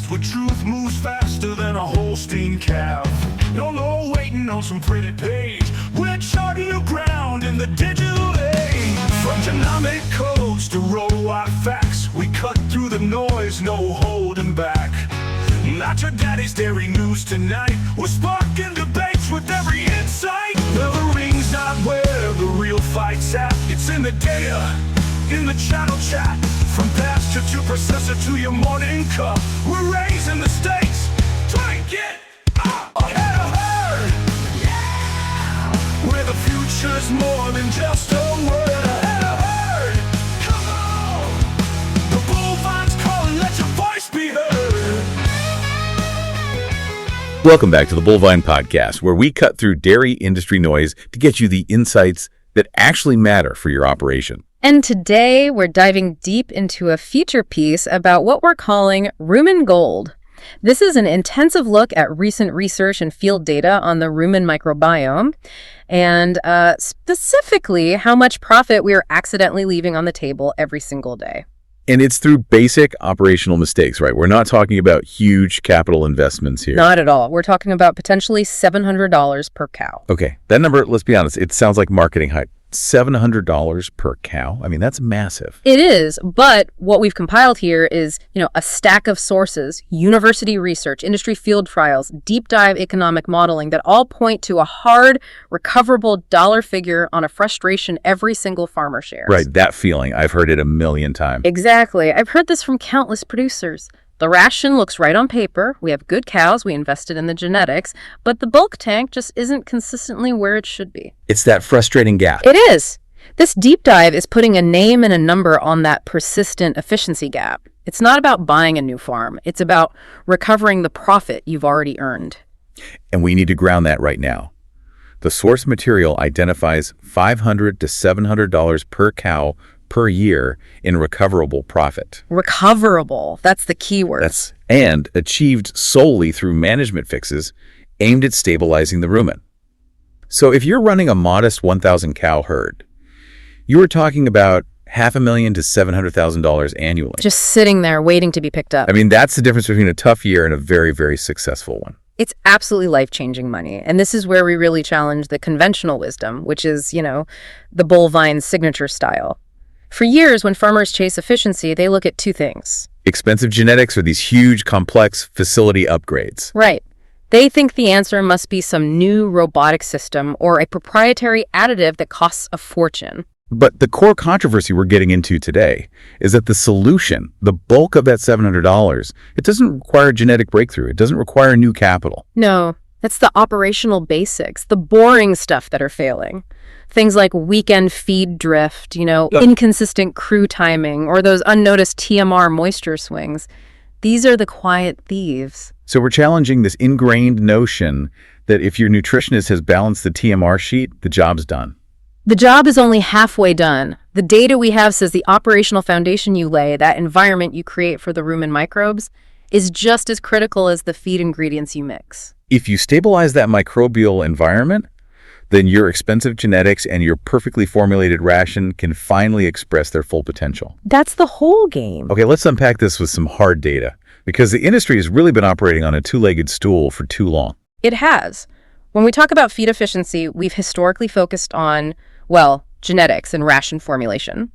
fast, where truth moves faster than a Holstein calf. No waiting on some pretty page. We're charting new ground in the digital age. From genomic codes to worldwide facts, we cut through the noise, no holding back. Not your daddy's dairy news tonight. We're sparking debates with every insight. The ring's not where the real fight's at. It's in the data, in the channel chat. From pasture to processor to your morning cup, we're raising the stakes. Try and get ahead of herd. Yeah! Where the future's more than just a word. Ahead of herd. Come on! The bullvine's calling, let your voice be heard. Welcome back to the Bullvine Podcast, where we cut through dairy industry noise to get you the insights that actually matter for your operation. And today, we're diving deep into a feature piece about what we're calling Rumen Gold. This is an intensive look at recent research and field data on the rumen microbiome, and specifically how much profit we are accidentally leaving on the table every single day. And it's through basic operational mistakes, right? We're not talking about huge capital investments here. Not at all. We're talking about potentially $700 per cow. Okay, that number, let's be honest, it sounds like marketing hype. $700 per cow? I mean, that's massive. It is, but what we've compiled here is, a stack of sources, university research, industry field trials, deep dive economic modeling that all point to a hard, recoverable dollar figure on a frustration every single farmer shares. Right, that feeling. I've heard it a million times. Exactly. I've heard this from countless producers. The ration looks right on paper. We have good cows. We invested in the genetics, but the bulk tank just isn't consistently where it should be. It's that frustrating gap. It is. This deep dive is putting a name and a number on that persistent efficiency gap. It's not about buying a new farm. It's about recovering the profit you've already earned. And we need to ground that right now. The source material identifies $500 to $700 per cow per year in recoverable profit. Recoverable. That's the key word. And achieved solely through management fixes aimed at stabilizing the rumen. So if you're running a modest 1,000 cow herd, you are talking about $500,000 to $700,000 annually. Just sitting there waiting to be picked up. I mean, that's the difference between a tough year and a very, very successful one. It's absolutely life-changing money. And this is where we really challenge the conventional wisdom, which is, the Bullvine signature style. For years, when farmers chase efficiency, they look at two things. Expensive genetics or these huge, complex facility upgrades. Right. They think the answer must be some new robotic system or a proprietary additive that costs a fortune. But the core controversy we're getting into today is that the solution, the bulk of that $700, it doesn't require genetic breakthrough. It doesn't require new capital. No, it's the operational basics, the boring stuff that are failing. Things like weekend feed drift, inconsistent crew timing, or those unnoticed TMR moisture swings. These are the quiet thieves. So we're challenging this ingrained notion that if your nutritionist has balanced the TMR sheet, the job's done. The job is only halfway done. The data we have says the operational foundation you lay, that environment you create for the rumen microbes, is just as critical as the feed ingredients you mix. If you stabilize that microbial environment, then your expensive genetics and your perfectly formulated ration can finally express their full potential. That's the whole game. Okay, let's unpack this with some hard data, because the industry has really been operating on a two-legged stool for too long. It has. When we talk about feed efficiency, we've historically focused on, genetics and ration formulation.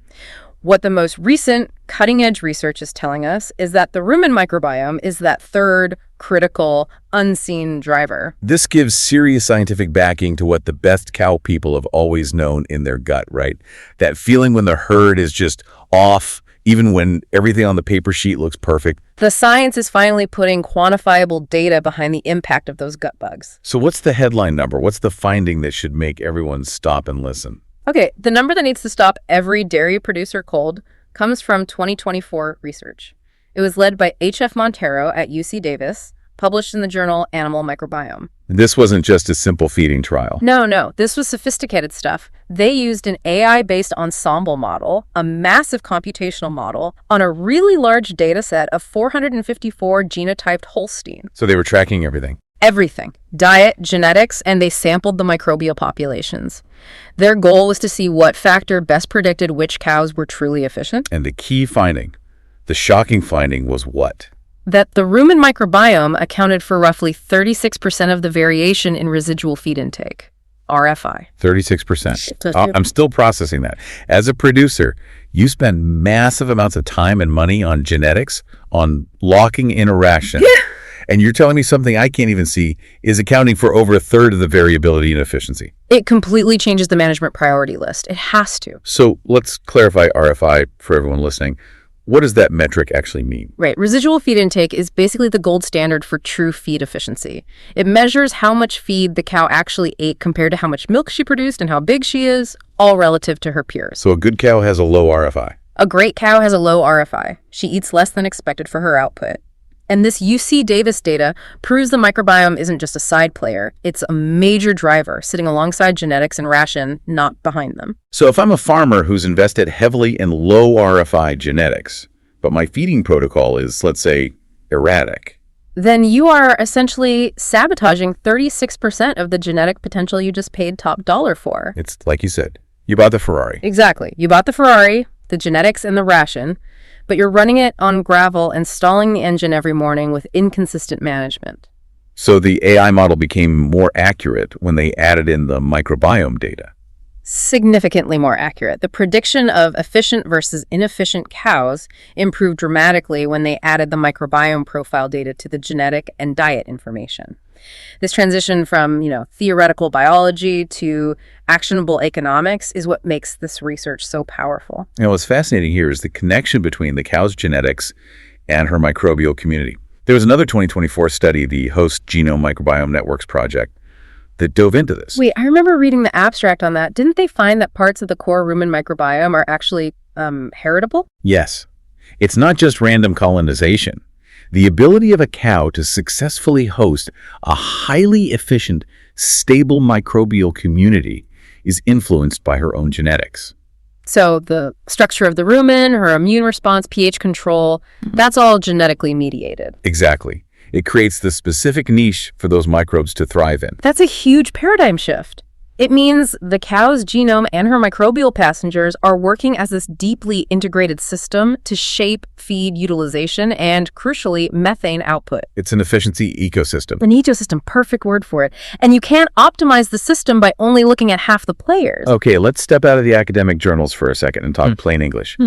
What the most recent cutting-edge research is telling us is that the rumen microbiome is that third, critical, unseen driver. This gives serious scientific backing to what the best cow people have always known in their gut, right? That feeling when the herd is just off, even when everything on the paper sheet looks perfect. The science is finally putting quantifiable data behind the impact of those gut bugs. So what's the headline number? What's the finding that should make everyone stop and listen? Okay, the number that needs to stop every dairy producer cold comes from 2024 research. It was led by H.F. Montero at UC Davis, published in the journal Animal Microbiome. This wasn't just a simple feeding trial. No, this was sophisticated stuff. They used an AI-based ensemble model, a massive computational model, on a really large data set of 454 genotyped Holstein. So they were tracking everything. Everything. Diet, genetics, and they sampled the microbial populations. Their goal was to see what factor best predicted which cows were truly efficient. And the key finding, the shocking finding, was what? that the rumen microbiome accounted for roughly 36% of the variation in residual feed intake, RFI. 36%. I'm still processing that. As a producer, you spend massive amounts of time and money on genetics, on locking in a ration. And you're telling me something I can't even see is accounting for over a third of the variability and efficiency. It completely changes the management priority list. It has to. So let's clarify RFI for everyone listening. What does that metric actually mean? Right. Residual feed intake is basically the gold standard for true feed efficiency. It measures how much feed the cow actually ate compared to how much milk she produced and how big she is, all relative to her peers. So a good cow has a low RFI. A great cow has a low RFI. She eats less than expected for her output. And this UC Davis data proves the microbiome isn't just a side player. It's a major driver, sitting alongside genetics and ration, not behind them. So if I'm a farmer who's invested heavily in low RFI genetics, but my feeding protocol is, let's say, erratic, then you are essentially sabotaging 36% of the genetic potential you just paid top dollar for. it's like you said, you bought the Ferrari. Exactly. You bought the Ferrari, the genetics, and the ration, but you're running it on gravel and stalling the engine every morning with inconsistent management. So the AI model became more accurate when they added in the microbiome data. Significantly more accurate. The prediction of efficient versus inefficient cows improved dramatically when they added the microbiome profile data to the genetic and diet information. This transition from, theoretical biology to actionable economics is what makes this research so powerful. What's fascinating here is the connection between the cow's genetics and her microbial community. There was another 2024 study, the Host Genome Microbiome Networks project, that dove into this. Wait, I remember reading the abstract on that. Didn't they find that parts of the core rumen microbiome are actually heritable? Yes. It's not just random colonization. The ability of a cow to successfully host a highly efficient, stable microbial community is influenced by her own genetics. So the structure of the rumen, her immune response, pH control, that's all genetically mediated. Exactly. It creates the specific niche for those microbes to thrive in. That's a huge paradigm shift. It means the cow's genome and her microbial passengers are working as this deeply integrated system to shape feed utilization and, crucially, methane output. It's an efficiency ecosystem. An ecosystem, perfect word for it. And you can't optimize the system by only looking at half the players. Okay, let's step out of the academic journals for a second and talk plain English.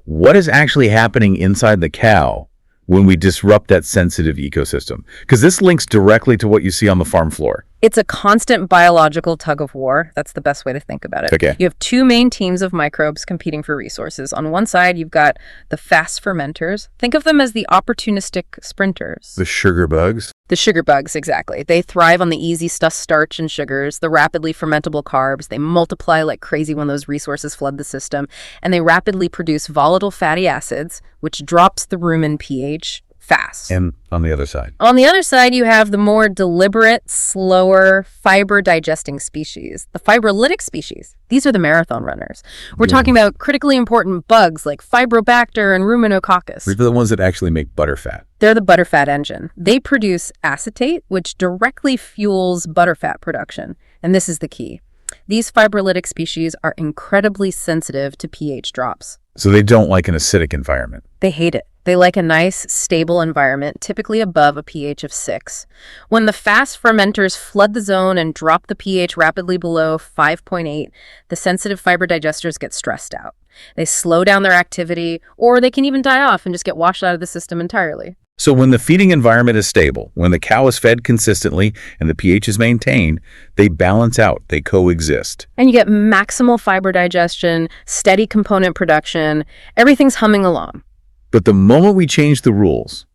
What is actually happening inside the cow when we disrupt that sensitive ecosystem? Because this links directly to what you see on the farm floor. It's a constant biological tug of war. That's the best way to think about it. Okay. You have two main teams of microbes competing for resources. On one side, you've got the fast fermenters. Think of them as the opportunistic sprinters. The sugar bugs. The sugar bugs, exactly. They thrive on the easy stuff, starch and sugars, the rapidly fermentable carbs. They multiply like crazy when those resources flood the system. And they rapidly produce volatile fatty acids, which drops the rumen pH fast. And on the other side? On the other side, you have the more deliberate, slower, fiber-digesting species, the fibrolytic species. These are the marathon runners. We're talking about critically important bugs like Fibrobacter and Ruminococcus. These are the ones that actually make butterfat. They're the butterfat engine. They produce acetate, which directly fuels butterfat production. And this is the key. These fibrolytic species are incredibly sensitive to pH drops. So they don't like an acidic environment. They hate it. They like a nice, stable environment, typically above a pH of 6. When the fast fermenters flood the zone and drop the pH rapidly below 5.8, the sensitive fiber digesters get stressed out. They slow down their activity, or they can even die off and just get washed out of the system entirely. So when the feeding environment is stable, when the cow is fed consistently and the pH is maintained, they balance out, they coexist. And you get maximal fiber digestion, steady component production, everything's humming along. But the moment we change the rules,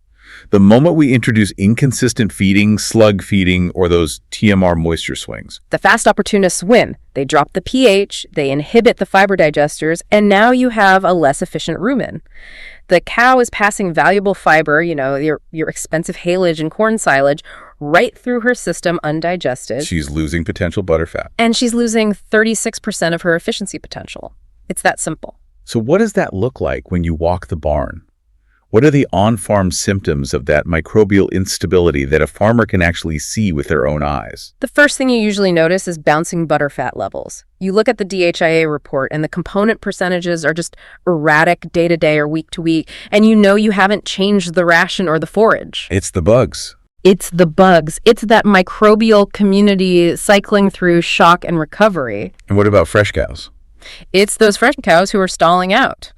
the moment we introduce inconsistent feeding, slug feeding, or those TMR moisture swings, the fast opportunists win. They drop the pH, they inhibit the fiber digesters, and now you have a less efficient rumen. The cow is passing valuable fiber, your expensive haylage and corn silage, right through her system undigested. She's losing potential butterfat. And she's losing 36% of her efficiency potential. It's that simple. So what does that look like when you walk the barn? What are the on-farm symptoms of that microbial instability that a farmer can actually see with their own eyes? The first thing you usually notice is bouncing butterfat levels. You look at the DHIA report and the component percentages are just erratic day to day or week to week, and you know you haven't changed the ration or the forage. It's the bugs. It's the bugs. It's that microbial community cycling through shock and recovery. And what about fresh cows? It's those fresh cows who are stalling out.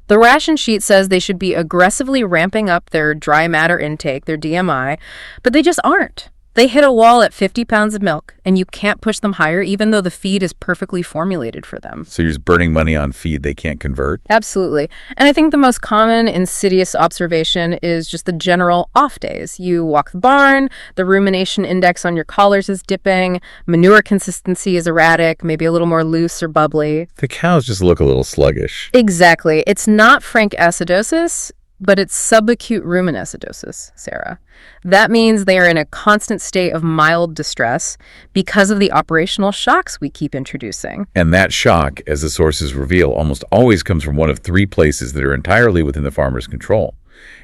The ration sheet says they should be aggressively ramping up their dry matter intake, their DMI, but they just aren't. They hit a wall at 50 pounds of milk, and you can't push them higher even though the feed is perfectly formulated for them. So you're just burning money on feed they can't convert? Absolutely. And I think the most common insidious observation is just the general off days. You walk the barn, the rumination index on your collars is dipping, manure consistency is erratic, maybe a little more loose or bubbly. The cows just look a little sluggish. Exactly. It's not frank acidosis, but it's subacute rumen acidosis, Sarah. That means they are in a constant state of mild distress because of the operational shocks we keep introducing. And that shock, as the sources reveal, almost always comes from one of three places that are entirely within the farmer's control: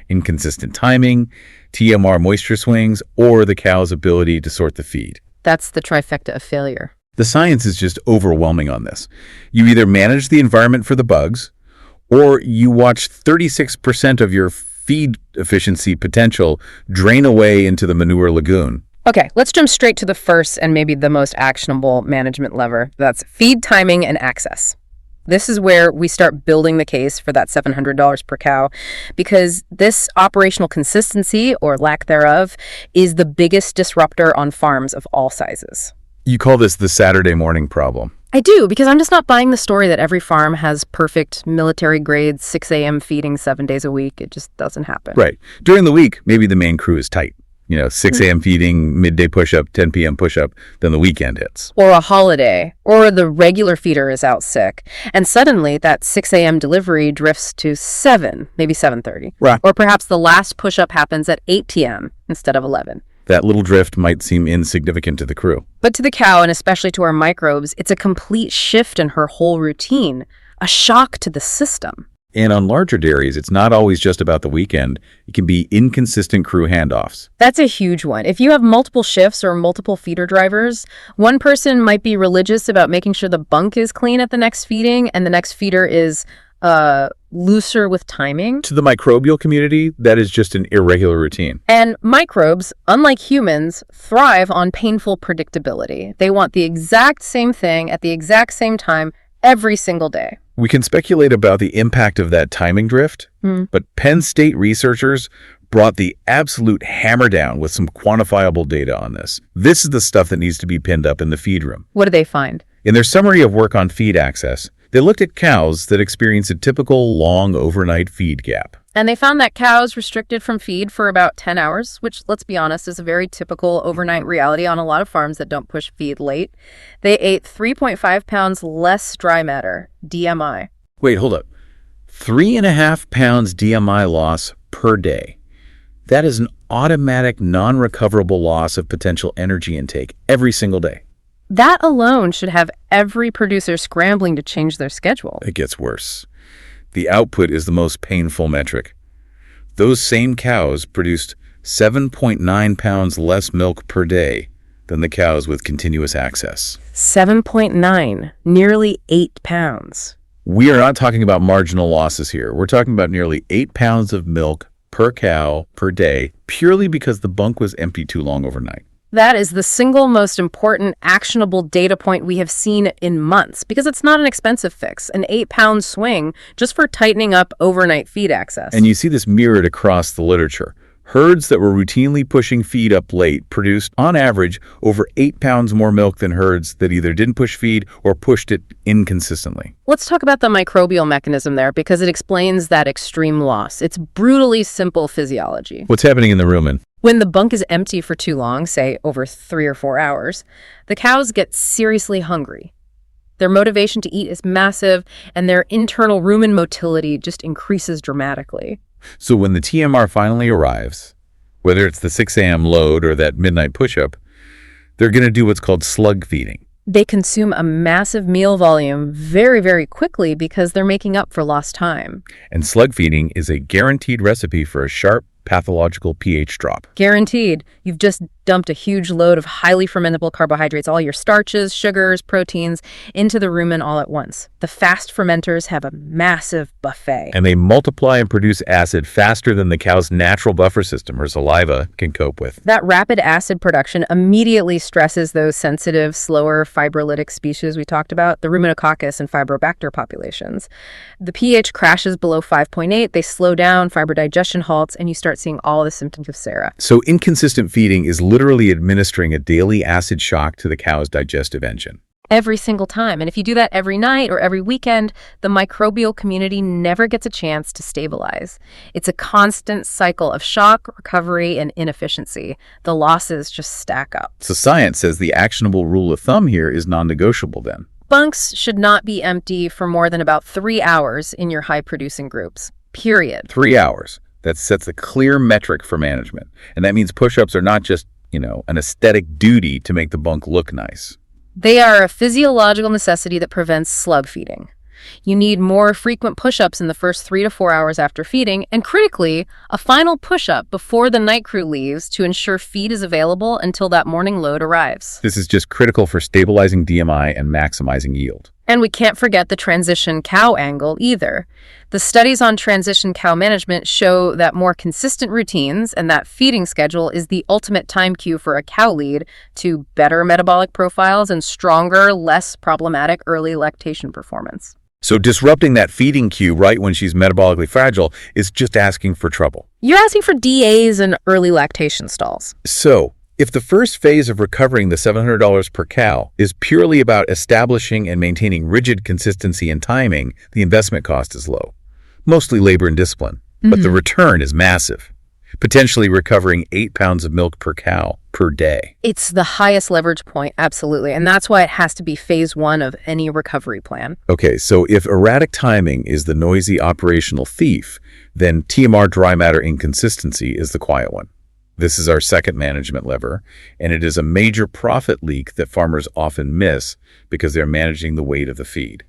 inconsistent timing, TMR moisture swings, or the cow's ability to sort the feed. That's the trifecta of failure. The science is just overwhelming on this. You either manage the environment for the bugs, or you watch 36% of your feed efficiency potential drain away into the manure lagoon. Okay, let's jump straight to the first and maybe the most actionable management lever. That's feed timing and access. This is where we start building the case for that $700 per cow, because this operational consistency, or lack thereof, is the biggest disruptor on farms of all sizes. You call this the Saturday morning problem. I do, because I'm just not buying the story that every farm has perfect military-grade 6 a.m. feeding 7 days a week. It just doesn't happen. Right. During the week, maybe the main crew is tight. 6 a.m. feeding, midday push-up, 10 p.m. push-up, then the weekend hits. Or a holiday, or the regular feeder is out sick, and suddenly that 6 a.m. delivery drifts to 7, maybe 7:30. Right. Or perhaps the last push-up happens at 8 p.m. instead of 11. That little drift might seem insignificant to the crew. But to the cow, and especially to our microbes, it's a complete shift in her whole routine, a shock to the system. And on larger dairies, it's not always just about the weekend. It can be inconsistent crew handoffs. That's a huge one. If you have multiple shifts or multiple feeder drivers, one person might be religious about making sure the bunk is clean at the next feeding, and the next feeder is looser with timing. To the microbial community, that is just an irregular routine. And microbes, unlike humans, thrive on painful predictability. They want the exact same thing at the exact same time every single day. We can speculate about the impact of that timing drift, but Penn State researchers brought the absolute hammer down with some quantifiable data on this. This is the stuff that needs to be pinned up in the feed room. What do they find? In their summary of work on feed access, they looked at cows that experience a typical long overnight feed gap. And they found that cows restricted from feed for about 10 hours, which, let's be honest, is a very typical overnight reality on a lot of farms that don't push feed late. They ate 3.5 pounds less dry matter, DMI. Wait, hold up. 3.5 pounds DMI loss per day. That is an automatic, non-recoverable loss of potential energy intake every single day. That alone should have every producer scrambling to change their schedule. It gets worse. The output is the most painful metric. Those same cows produced 7.9 pounds less milk per day than the cows with continuous access. 7.9, nearly 8 pounds. We are not talking about marginal losses here. We're talking about nearly 8 pounds of milk per cow per day, purely because the bunk was empty too long overnight. That is the single most important actionable data point we have seen in months, because it's not an expensive fix, an 8-pound swing just for tightening up overnight feed access. And you see this mirrored across the literature. Herds that were routinely pushing feed up late produced, on average, over 8 pounds more milk than herds that either didn't push feed or pushed it inconsistently. Let's talk about the microbial mechanism there, because it explains that extreme loss. It's brutally simple physiology. What's happening in the rumen? When the bunk is empty for too long, say over 3 or 4 hours, the cows get seriously hungry. Their motivation to eat is massive, and their internal rumen motility just increases dramatically. So when the TMR finally arrives, whether it's the 6 a.m. load or that midnight push-up, they're going to do what's called slug feeding. They consume a massive meal volume very, very quickly because they're making up for lost time. And slug feeding is a guaranteed recipe for a sharp, pathological pH drop. Guaranteed. You've just dumped a huge load of highly fermentable carbohydrates, all your starches, sugars, proteins, into the rumen all at once. The fast fermenters have a massive buffet. And they multiply and produce acid faster than the cow's natural buffer system or saliva can cope with. That rapid acid production immediately stresses those sensitive, slower fibrolytic species we talked about, the ruminococcus and fibrobacter populations. The pH crashes below 5.8, they slow down, fiber digestion halts, and you start seeing all the symptoms of SARA. So inconsistent feeding is literally administering a daily acid shock to the cow's digestive engine. Every single time. And if you do that every night or every weekend, the microbial community never gets a chance to stabilize. It's a constant cycle of shock, recovery, and inefficiency. The losses just stack up. So science says the actionable rule of thumb here is non-negotiable then. Bunks should not be empty for more than about 3 hours in your high-producing groups. Period. 3 hours. That sets a clear metric for management. And that means push-ups are not just, an aesthetic duty to make the bunk look nice. They are a physiological necessity that prevents slug feeding. You need more frequent push-ups in the first 3 to 4 hours after feeding, and critically, a final push-up before the night crew leaves to ensure feed is available until that morning load arrives. This is just critical for stabilizing DMI and maximizing yield. And we can't forget the transition cow angle either. The studies on transition cow management show that more consistent routines and that feeding schedule is the ultimate time cue for a cow lead to better metabolic profiles and stronger, less problematic early lactation performance. So disrupting that feeding cue right when she's metabolically fragile is just asking for trouble. You're asking for DAs and early lactation stalls. So, if the first phase of recovering the $700 per cow is purely about establishing and maintaining rigid consistency and timing, the investment cost is low. Mostly labor and discipline, but the return is massive. Potentially recovering 8 pounds of milk per cow per day. It's the highest leverage point, absolutely. And that's why it has to be phase 1 of any recovery plan. Okay, so if erratic timing is the noisy operational thief, then TMR dry matter inconsistency is the quiet one. This is our second management lever, and it is a major profit leak that farmers often miss because they're managing the weight of the feed.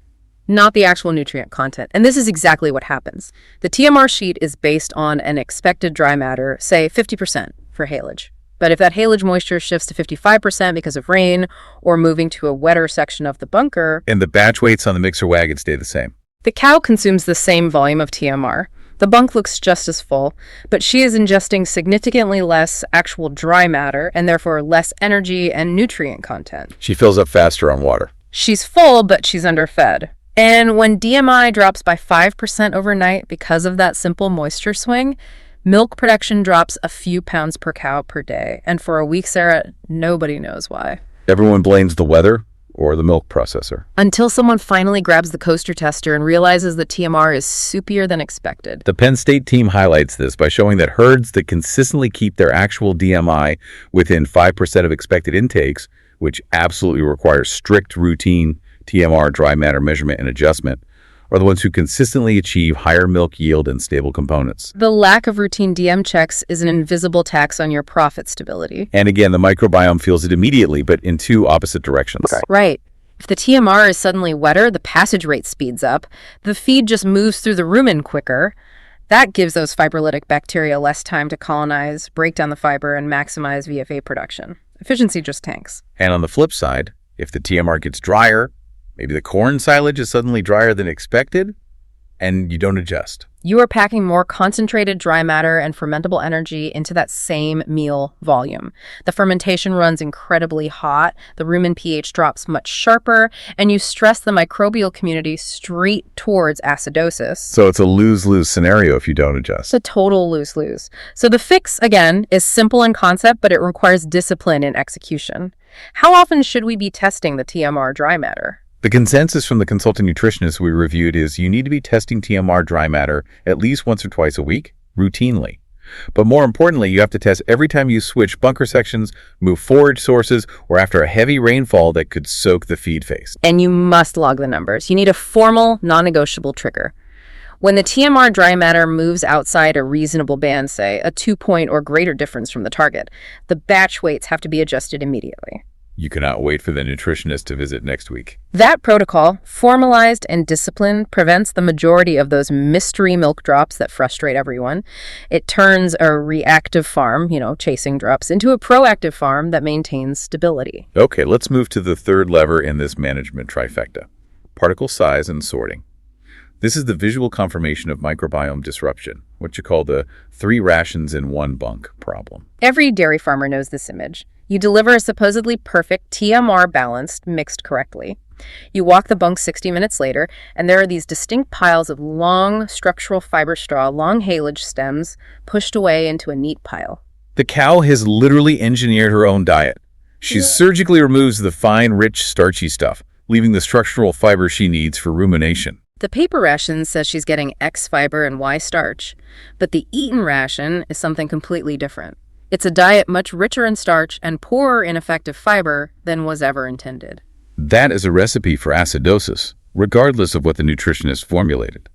Not the actual nutrient content. And this is exactly what happens. The TMR sheet is based on an expected dry matter, say 50% for haylage. But if that haylage moisture shifts to 55% because of rain or moving to a wetter section of the bunker, And the batch weights on the mixer wagon stay the same. the cow consumes the same volume of TMR. The bunk looks just as full, but she is ingesting significantly less actual dry matter and therefore less energy and nutrient content. She fills up faster on water. She's full, but she's underfed. And when DMI drops by 5% overnight because of that simple moisture swing, milk production drops a few pounds per cow per day. And for a week, Sarah, nobody knows why. Everyone blames the weather or the milk processor. Until someone finally grabs the coaster tester and realizes the TMR is soupier than expected. The Penn State team highlights this by showing that herds that consistently keep their actual DMI within 5% of expected intakes, which absolutely requires strict routine TMR dry matter measurement and adjustment, are the ones who consistently achieve higher milk yield and stable components. The lack of routine DM checks is an invisible tax on your profit stability. And again, the microbiome feels it immediately, but in two opposite directions. Okay. Right. If the TMR is suddenly wetter, the passage rate speeds up. The feed just moves through the rumen quicker. That gives those fibrolytic bacteria less time to colonize, break down the fiber, and maximize VFA production. Efficiency just tanks. And on the flip side, if the TMR gets drier, maybe the corn silage is suddenly drier than expected, and you don't adjust. You are packing more concentrated dry matter and fermentable energy into that same meal volume. The fermentation runs incredibly hot, the rumen pH drops much sharper, and you stress the microbial community straight towards acidosis. So it's a lose-lose scenario if you don't adjust. It's a total lose-lose. So the fix, again, is simple in concept, but it requires discipline in execution. How often should we be testing the TMR dry matter? The consensus from the consultant nutritionists we reviewed is you need to be testing TMR dry matter at least once or twice a week, routinely. But more importantly, you have to test every time you switch bunker sections, move forage sources, or after a heavy rainfall that could soak the feed face. And you must log the numbers. You need a formal, non-negotiable trigger. When the TMR dry matter moves outside a reasonable band, say a 2-point or greater difference from the target, the batch weights have to be adjusted immediately. You cannot wait for the nutritionist to visit next week. That protocol, formalized and disciplined, prevents the majority of those mystery milk drops that frustrate everyone. It turns a reactive farm, chasing drops, into a proactive farm that maintains stability. Okay, let's move to the third lever in this management trifecta: particle size and sorting. This is the visual confirmation of microbiome disruption, what you call the 3 rations in 1 bunk problem. Every dairy farmer knows this image. You deliver a supposedly perfect TMR balanced, mixed correctly. You walk the bunk 60 minutes later, and there are these distinct piles of long structural fiber straw, long haylage stems, pushed away into a neat pile. The cow has literally engineered her own diet. She surgically removes the fine, rich, starchy stuff, leaving the structural fiber she needs for rumination. The paper ration says she's getting X fiber and Y starch, but the eaten ration is something completely different. It's a diet much richer in starch and poorer in effective fiber than was ever intended. That is a recipe for acidosis, regardless of what the nutritionist formulated.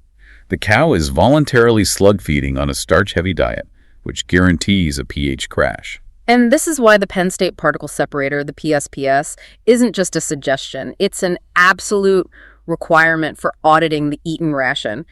The cow is voluntarily slug feeding on a starch-heavy diet, which guarantees a pH crash. And this is why the Penn State particle separator, the PSPS, isn't just a suggestion. It's an absolute requirement for auditing the eaten ration.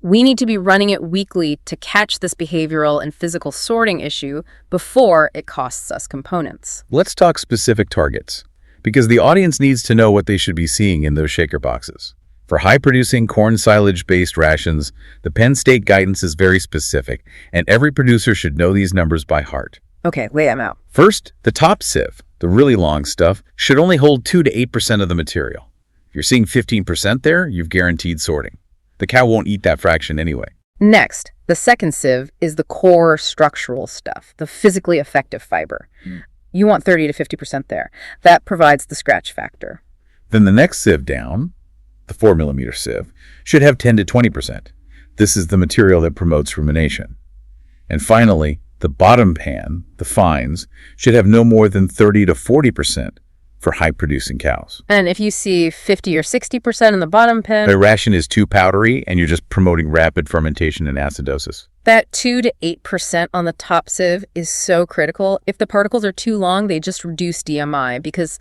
We need to be running it weekly to catch this behavioral and physical sorting issue before it costs us components. Let's talk specific targets, because the audience needs to know what they should be seeing in those shaker boxes. For high-producing corn silage-based rations, the Penn State guidance is very specific, and every producer should know these numbers by heart. Okay, lay them out. First, the top sieve, the really long stuff, should only hold 2 to 8% of the material. If you're seeing 15% there, you've guaranteed sorting. The cow won't eat that fraction anyway. Next, the second sieve is the core structural stuff, the physically effective fiber. You want 30 to 50% there. That provides the scratch factor. Then the next sieve down, the 4mm sieve, should have 10 to 20%. This is the material that promotes rumination. And finally, the bottom pan, the fines, should have no more than 30 to 40% for high-producing cows. And if you see 50 or 60% in the bottom pan, The ration is too powdery, and you're just promoting rapid fermentation and acidosis. that 2 to 8% on the top sieve is so critical. If the particles are too long, they just reduce DMI because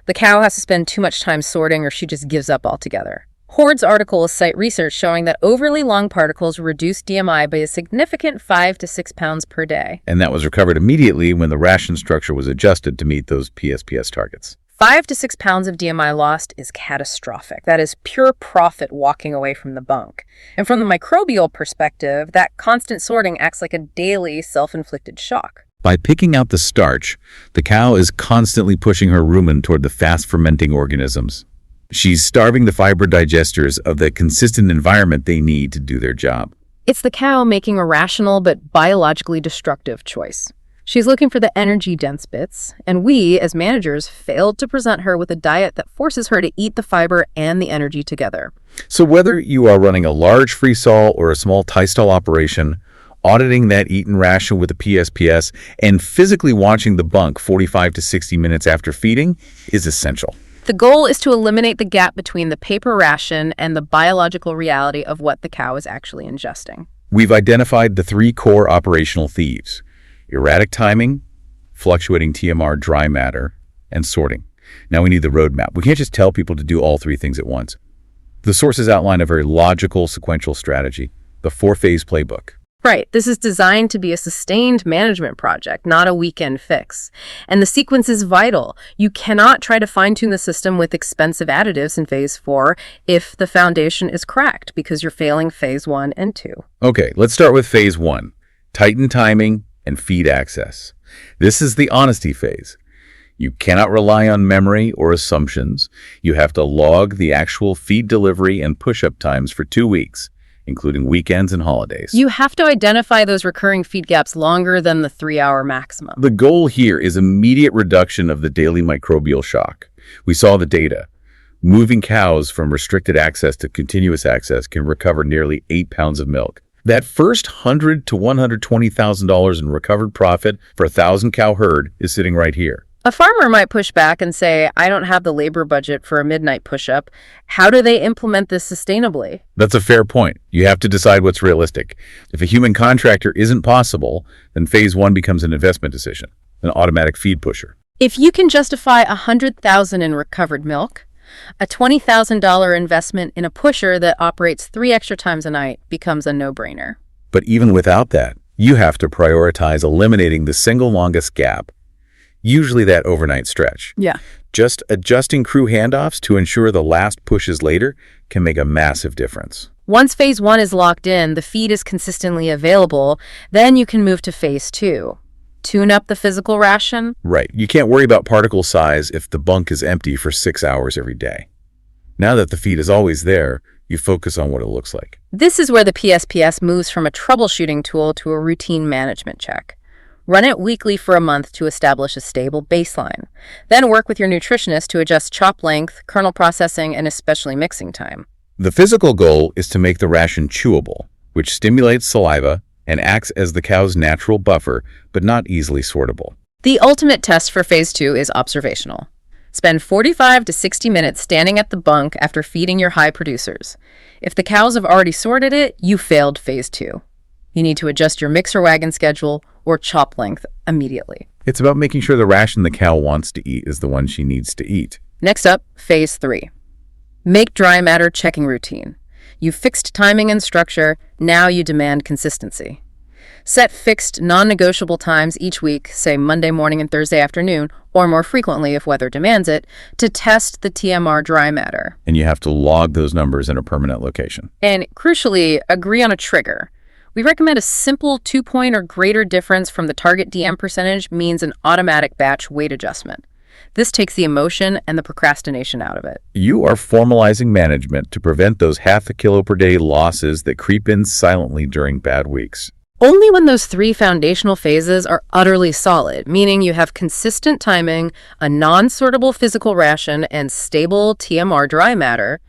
the cow has to spend too much time sorting or she just gives up altogether. Hord's article cite research showing that overly long particles reduce DMI by a significant 5 to 6 pounds per day. And that was recovered immediately when the ration structure was adjusted to meet those PSPS targets. 5 to 6 pounds of DMI lost is catastrophic. That is pure profit walking away from the bunk. And from the microbial perspective, that constant sorting acts like a daily self-inflicted shock. By picking out the starch, the cow is constantly pushing her rumen toward the fast-fermenting organisms. She's starving the fiber digesters of the consistent environment they need to do their job. It's the cow making a rational but biologically destructive choice. She's looking for the energy-dense bits, and we, as managers, failed to present her with a diet that forces her to eat the fiber and the energy together. So whether you are running a large freeze-all or a small tiestal operation, auditing that eaten ration with a PSPS, and physically watching the bunk 45 to 60 minutes after feeding is essential. The goal is to eliminate the gap between the paper ration and the biological reality of what the cow is actually ingesting. We've identified the 3 core operational thieves: erratic timing, fluctuating TMR dry matter, and sorting. Now we need the roadmap. We can't just tell people to do all 3 things at once. The sources outline a very logical, sequential strategy, the 4-phase playbook. Right. This is designed to be a sustained management project, not a weekend fix. And the sequence is vital. You cannot try to fine-tune the system with expensive additives in phase 4 if the foundation is cracked because you're failing phase 1 and 2. Okay, let's start with phase 1, tighten timing and feed access. This is the honesty phase. You cannot rely on memory or assumptions. You have to log the actual feed delivery and push-up times for 2 weeks, including weekends and holidays. You have to identify those recurring feed gaps longer than the 3-hour maximum. The goal here is immediate reduction of the daily microbial shock. We saw the data. Moving cows from restricted access to continuous access can recover nearly 8 pounds of milk. That first $100,000 to $120,000 in recovered profit for a 1,000-cow herd is sitting right here. A farmer might push back and say, I don't have the labor budget for a midnight push-up. How do they implement this sustainably? That's a fair point. You have to decide what's realistic. If a human contractor isn't possible, then phase 1 becomes an investment decision, an automatic feed pusher. If you can justify $100,000 in recovered milk, a $20,000 investment in a pusher that operates 3 extra times a night becomes a no-brainer. But even without that, you have to prioritize eliminating the single longest gap, usually that overnight stretch. Yeah. Just adjusting crew handoffs to ensure the last pushes later can make a massive difference. Once phase 1 is locked in, the feed is consistently available, then you can move to phase 2. Tune up the physical ration. Right. You can't worry about particle size if the bunk is empty for 6 hours every day. Now that the feed is always there, you focus on what it looks like. This is where the PSPS moves from a troubleshooting tool to a routine management check. Run it weekly for a month to establish a stable baseline. Then work with your nutritionist to adjust chop length, kernel processing, and especially mixing time. The physical goal is to make the ration chewable, which stimulates saliva and acts as the cow's natural buffer, but not easily sortable. The ultimate test for phase 2 is observational. Spend 45 to 60 minutes standing at the bunk after feeding your high producers. If the cows have already sorted it, you failed phase 2. You need to adjust your mixer wagon schedule or chop length immediately. It's about making sure the ration the cow wants to eat is the one she needs to eat. Next up, phase 3. Make dry matter checking routine. You fixed timing and structure, now you demand consistency. Set fixed, non-negotiable times each week, say Monday morning and Thursday afternoon, or more frequently if weather demands it, to test the TMR dry matter. And you have to log those numbers in a permanent location. And crucially, agree on a trigger. We recommend a simple 2-point or greater difference from the target DM percentage means an automatic batch weight adjustment. This takes the emotion and the procrastination out of it. You are formalizing management to prevent those half a kilo per day losses that creep in silently during bad weeks. Only when those 3 foundational phases are utterly solid, meaning you have consistent timing, a non-sortable physical ration, and stable TMR dry matter,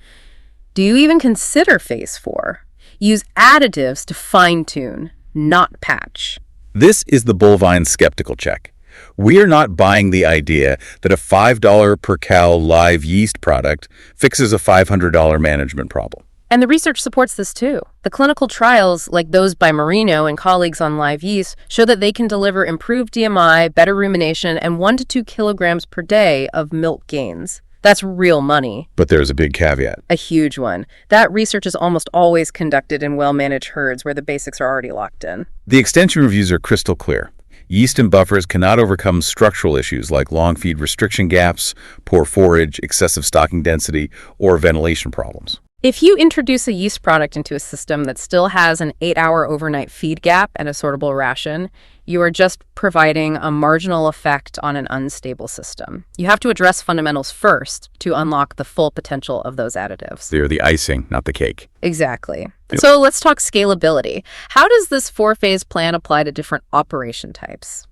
do you even consider phase 4. Use additives to fine-tune, not patch. This is the bovine skeptical check. We are not buying the idea that a $5 per cow live yeast product fixes a $500 management problem. And the research supports this too. The clinical trials, like those by Marino and colleagues on live yeast, show that they can deliver improved DMI, better rumination, and 1 to 2 kilograms per day of milk gains. That's real money. But there's a big caveat. A huge one. That research is almost always conducted in well-managed herds where the basics are already locked in. The extension reviews are crystal clear. Yeast and buffers cannot overcome structural issues like long feed restriction gaps, poor forage, excessive stocking density, or ventilation problems. If you introduce a yeast product into a system that still has an 8-hour overnight feed gap and a sortable ration, you are just providing a marginal effect on an unstable system. You have to address fundamentals first to unlock the full potential of those additives. They're the icing, not the cake. Exactly. So let's talk scalability. How does this 4-phase plan apply to different operation types?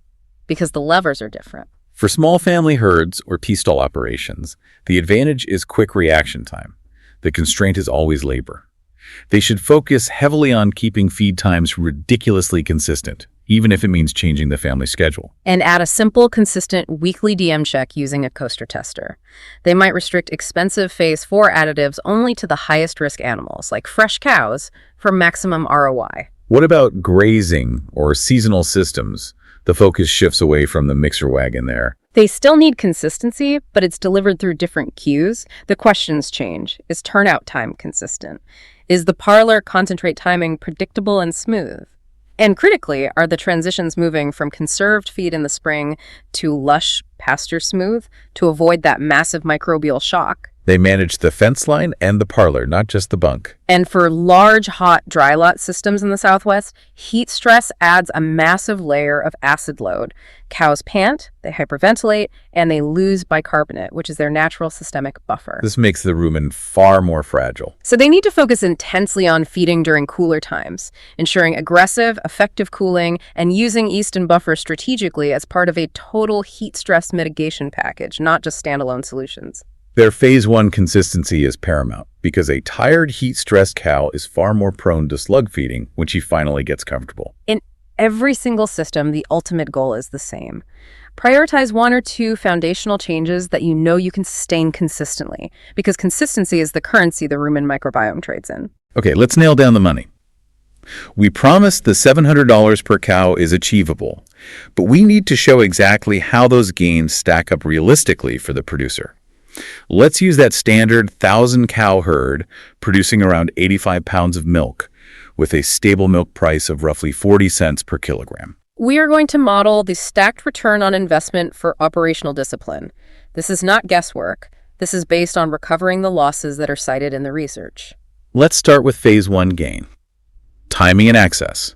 Because the levers are different. For small family herds or tiestal operations, the advantage is quick reaction time. The constraint is always labor. They should focus heavily on keeping feed times ridiculously consistent, even if it means changing the family schedule. And add a simple, consistent weekly DM check using a coaster tester. They might restrict expensive phase 4 additives only to the highest risk animals, like fresh cows, for maximum ROI. What about grazing or seasonal systems? The focus shifts away from the mixer wagon there. They still need consistency, but it's delivered through different cues. The questions change. Is turnout time consistent? Is the parlor concentrate timing predictable and smooth? And critically, are the transitions moving from conserved feed in the spring to lush pasture smooth to avoid that massive microbial shock? They manage the fence line and the parlor, not just the bunk. And for large, hot, dry lot systems in the Southwest, heat stress adds a massive layer of acid load. Cows pant, they hyperventilate, and they lose bicarbonate, which is their natural systemic buffer. This makes the rumen far more fragile. So they need to focus intensely on feeding during cooler times, ensuring aggressive, effective cooling, and using yeast and buffer strategically as part of a total heat stress mitigation package, not just standalone solutions. Their phase 1 consistency is paramount because a tired, heat-stressed cow is far more prone to slug feeding when she finally gets comfortable. In every single system, the ultimate goal is the same. Prioritize 1 or 2 foundational changes that you know you can sustain consistently, because consistency is the currency the rumen microbiome trades in. Okay, let's nail down the money. We promise the $700 per cow is achievable, but we need to show exactly how those gains stack up realistically for the producer. Let's use that standard 1,000-cow herd producing around 85 pounds of milk with a stable milk price of roughly 40 cents per kilogram. We are going to model the stacked return on investment for operational discipline. This is not guesswork. This is based on recovering the losses that are cited in the research. Let's start with phase 1 gain. Timing and access.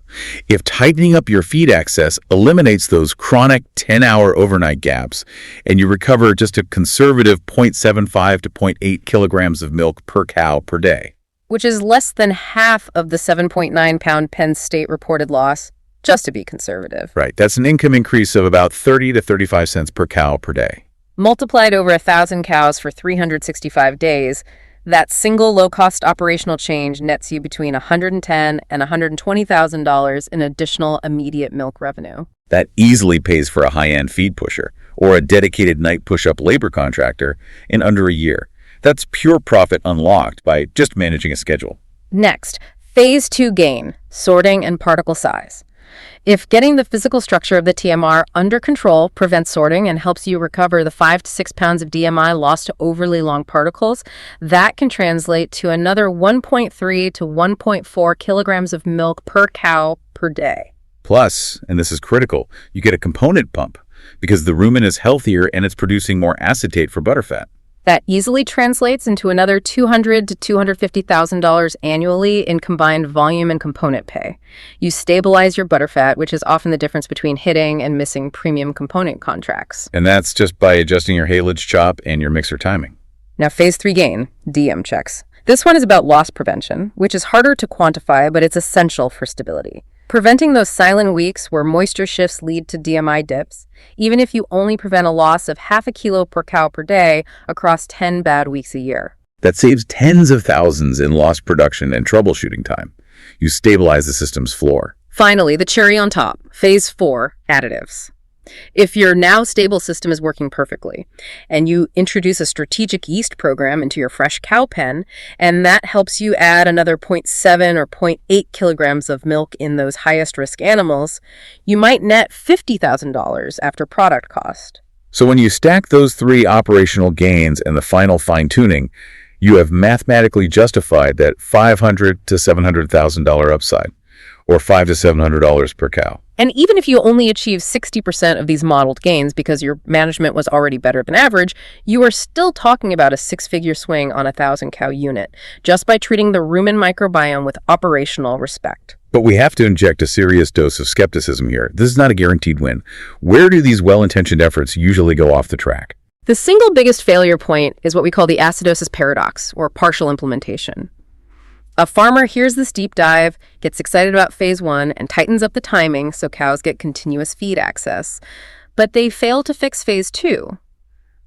If tightening up your feed access eliminates those chronic 10-hour overnight gaps and you recover just a conservative 0.75 to 0.8 kilograms of milk per cow per day, which is less than half of the 7.9-pound Penn State reported loss, just to be conservative. Right, that's an income increase of about 30 to 35 cents per cow per day. Multiplied over 1,000 cows for 365 days, that single low-cost operational change nets you between $110,000 and $120,000 in additional immediate milk revenue. That easily pays for a high-end feed pusher or a dedicated night push-up labor contractor in under a year. That's pure profit unlocked by just managing a schedule. Next, phase 2 gain, sorting and particle size. If getting the physical structure of the TMR under control prevents sorting and helps you recover the 5 to 6 pounds of DMI lost to overly long particles, that can translate to another 1.3 to 1.4 kilograms of milk per cow per day. Plus, and this is critical, you get a component pump because the rumen is healthier and it's producing more acetate for butterfat. That easily translates into another $200,000 to $250,000 annually in combined volume and component pay. You stabilize your butterfat, which is often the difference between hitting and missing premium component contracts. And that's just by adjusting your haylage chop and your mixer timing. Now, phase 3 gain, DM checks. This one is about loss prevention, which is harder to quantify, but it's essential for stability. Preventing those silent weeks where moisture shifts lead to DMI dips, even if you only prevent a loss of half a kilo per cow per day across 10 bad weeks a year. That saves tens of thousands in lost production and troubleshooting time. You stabilize the system's floor. Finally, the cherry on top, phase 4, additives. If your now stable system is working perfectly, and you introduce a strategic yeast program into your fresh cow pen, and that helps you add another 0.7 or 0.8 kilograms of milk in those highest risk animals, you might net $50,000 after product cost. So when you stack those 3 operational gains and the final fine-tuning, you have mathematically justified that $500,000 to $700,000 upside, or $500 to $700 per cow. And even if you only achieve 60% of these modeled gains because your management was already better than average, you are still talking about a 6-figure swing on a 1,000-cow unit, just by treating the rumen microbiome with operational respect. But we have to inject a serious dose of skepticism here. This is not a guaranteed win. Where do these well-intentioned efforts usually go off the track? The single biggest failure point is what we call the acidosis paradox, or partial implementation. A farmer hears this deep dive, gets excited about phase 1, and tightens up the timing so cows get continuous feed access. But they fail to fix phase 2.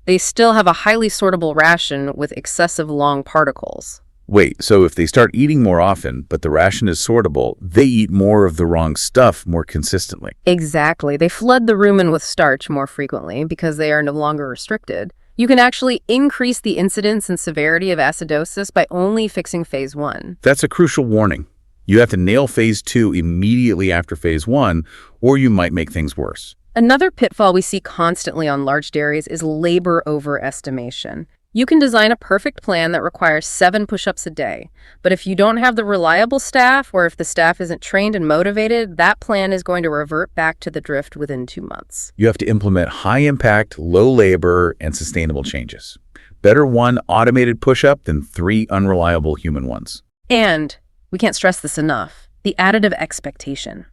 They still have a highly sortable ration with excessive long particles. Wait, so if they start eating more often, but the ration is sortable, they eat more of the wrong stuff more consistently. Exactly. They flood the rumen with starch more frequently because they are no longer restricted. You can actually increase the incidence and severity of acidosis by only fixing phase 1. That's a crucial warning. You have to nail phase 2 immediately after phase 1, or you might make things worse. Another pitfall we see constantly on large dairies is labor overestimation. You can design a perfect plan that requires 7 push-ups a day, but if you don't have the reliable staff, or if the staff isn't trained and motivated, that plan is going to revert back to the drift within 2 months. You have to implement high-impact, low-labor, and sustainable changes. Better 1 automated push-up than 3 unreliable human ones. And, we can't stress this enough, the additive expectation.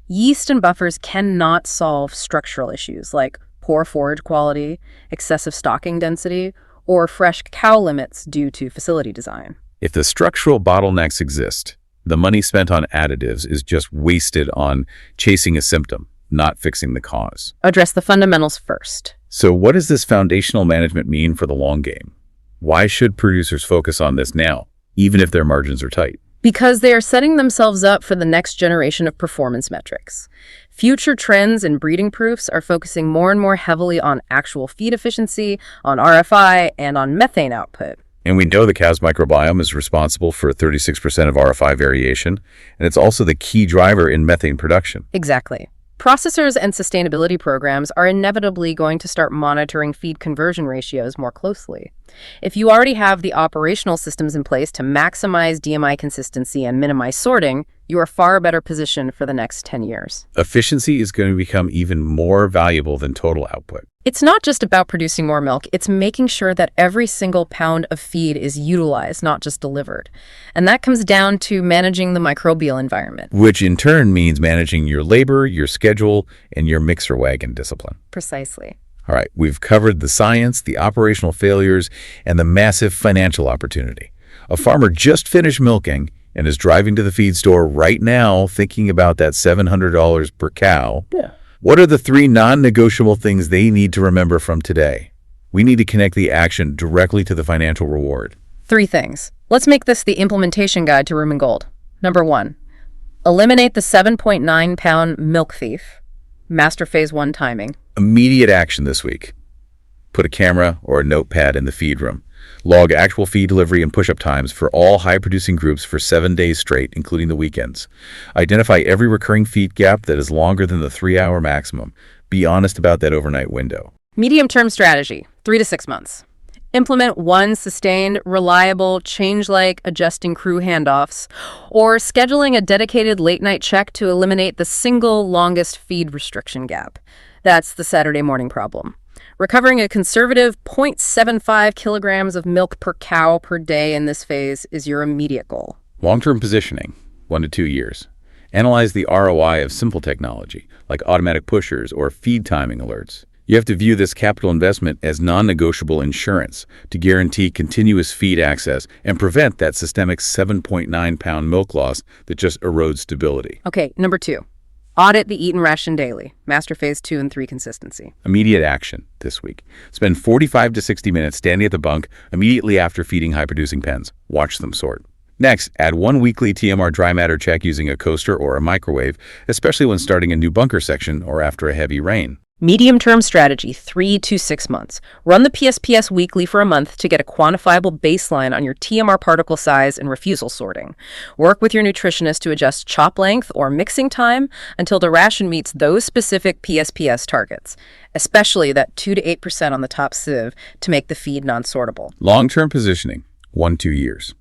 Yeast and buffers cannot solve structural issues like poor forage quality, excessive stocking density, or fresh cow limits due to facility design. If the structural bottlenecks exist, the money spent on additives is just wasted on chasing a symptom, not fixing the cause. Address the fundamentals first. So what does this foundational management mean for the long game? Why should producers focus on this now, even if their margins are tight? Because they are setting themselves up for the next generation of performance metrics. Future trends and breeding proofs are focusing more and more heavily on actual feed efficiency, on RFI, and on methane output. And we know the cow's microbiome is responsible for 36% of RFI variation, and it's also the key driver in methane production. Exactly. Processors and sustainability programs are inevitably going to start monitoring feed conversion ratios more closely. If you already have the operational systems in place to maximize DMI consistency and minimize sorting, you are far better positioned for the next 10 years. Efficiency is going to become even more valuable than total output. It's not just about producing more milk, it's making sure that every single pound of feed is utilized, not just delivered. And that comes down to managing the microbial environment. Which in turn means managing your labor, your schedule, and your mixer wagon discipline. Precisely. All right, we've covered the science, the operational failures, and the massive financial opportunity. A farmer just finished milking and is driving to the feed store right now thinking about that $700 per cow. Yeah. What are the 3 non-negotiable things they need to remember from today? We need to connect the action directly to the financial reward. 3 things. Let's make this the implementation guide to Rumen Gold. Number 1, eliminate the 7.9-pound milk thief. Master phase 1 timing. Immediate action this week. Put a camera or a notepad in the feed room. Log actual feed delivery and push-up times for all high-producing groups for 7 days straight, including the weekends. Identify every recurring feed gap that is longer than the 3-hour maximum. Be honest about that overnight window. Medium-term strategy, 3 to 6 months. Implement one sustained, reliable, change-like adjusting crew handoffs, or scheduling a dedicated late-night check to eliminate the single longest feed restriction gap. That's the Saturday morning problem. Recovering a conservative 0.75 kilograms of milk per cow per day in this phase is your immediate goal. Long-term positioning, 1 to 2 years. Analyze the ROI of simple technology, like automatic pushers or feed timing alerts. You have to view this capital investment as non-negotiable insurance to guarantee continuous feed access and prevent that systemic 7.9-pound milk loss that just erodes stability. Okay, number 2. Audit the eat and ration daily. Master phase 2 and 3 consistency. Immediate action this week. Spend 45 to 60 minutes standing at the bunk immediately after feeding high-producing pens. Watch them sort. Next, add 1 weekly TMR dry matter check using a coaster or a microwave, especially when starting a new bunker section or after a heavy rain. Medium-term strategy, 3 to 6 months. Run the PSPS weekly for a month to get a quantifiable baseline on your TMR particle size and refusal sorting. Work with your nutritionist to adjust chop length or mixing time until the ration meets those specific PSPS targets, especially that 2 to 8% on the top sieve to make the feed non-sortable. Long-term positioning, 1 to 2 years.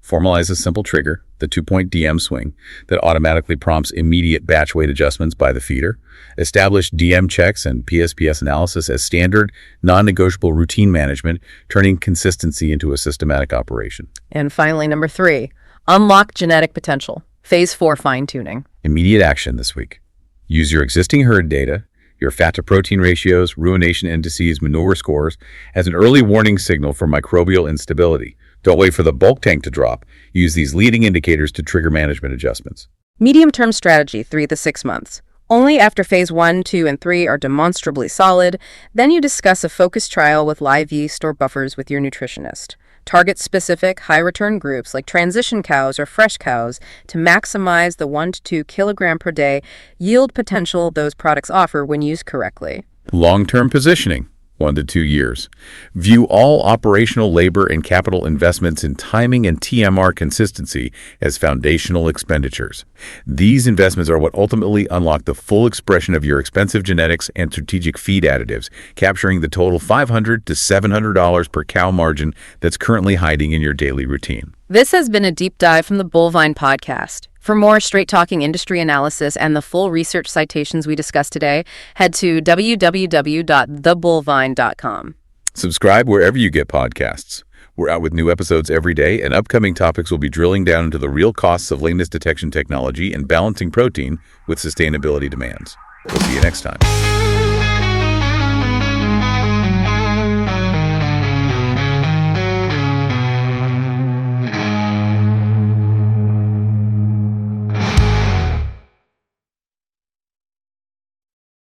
Formalize a simple trigger, the 2-point DM swing, that automatically prompts immediate batch weight adjustments by the feeder. Establish DM checks and PSPS analysis as standard, non-negotiable routine management, turning consistency into a systematic operation. And finally, number 3, unlock genetic potential. Phase 4 fine-tuning. Immediate action this week. Use your existing herd data, your fat-to-protein ratios, rumination indices, manure scores, as an early warning signal for microbial instability. Don't wait for the bulk tank to drop. Use these leading indicators to trigger management adjustments. Medium-term strategy, 3 to 6 months. Only after phase 1, 2, and 3 are demonstrably solid, then you discuss a focused trial with live yeast or buffers with your nutritionist. Target specific, high-return groups like transition cows or fresh cows to maximize the 1 to 2 kilogram per day yield potential those products offer when used correctly. Long-term positioning, 1 to 2 years. View all operational labor and capital investments in timing and TMR consistency as foundational expenditures. These investments are what ultimately unlock the full expression of your expensive genetics and strategic feed additives, capturing the total $500 to $700 per cow margin that's currently hiding in your daily routine. This has been a deep dive from the Bovine Podcast. For more straight-talking industry analysis and the full research citations we discussed today, head to www.thebovine.com. Subscribe wherever you get podcasts. We're out with new episodes every day, and upcoming topics will be drilling down into the real costs of lameness detection technology and balancing protein with sustainability demands. We'll see you next time.